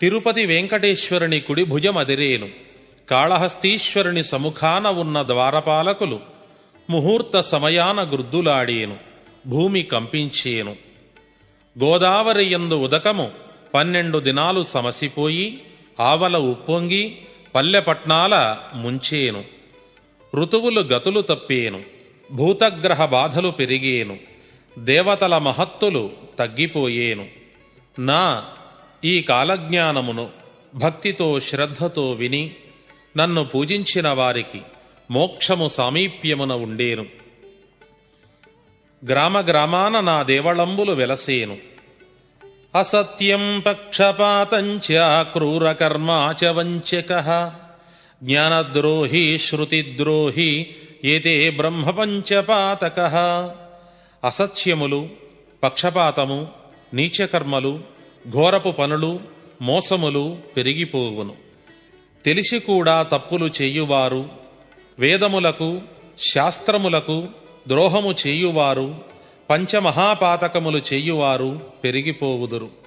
తిరుపతి వెంకటేశ్వరుని కుడి భుజమదిరేను. కాళహస్తీశ్వరుని సముఖాన ఉన్న ద్వారపాలకులు ముహూర్త సమయాన గుర్దులాడేను. భూమి కంపించేను. గోదావరి యందు ఉదకము 12 దినాలు సమసిపోయి ఆవల ఉప్పొంగి పల్లెపట్నాల ముంచేను. ఋతువులు గతులు తప్పేను. భూతగ్రహ బాధలు పెరిగేను. దేవతల మహత్తులు తగ్గిపోయేను. నా ఈ కాలజ్ఞానమును భక్తితో శ్రద్ధతో విని నన్ను పూజించిన వారికి మోక్షము సామీప్యమున ఉండేను. గ్రామ గ్రామాన నా దేవళంబులు వెలసేను. అసత్యం పక్షపాతంచ క్రూరకర్మా చ వంచకః జ్ఞానద్రోహి శృతిద్రోహి ఏతే బ్రహ్మపంచపాతకః. అసత్యములు, పక్షపాతము, నీచకర్మలు, ఘోరపు పనులు, మోసములు పెరిగిపోవును. తెలిసి కూడా తప్పులు చేయువారు, వేదములకు శాస్త్రములకు ద్రోహము చేయువారు, పంచమహాపాతకములు చేయువారు పెరిగిపోవుదురు.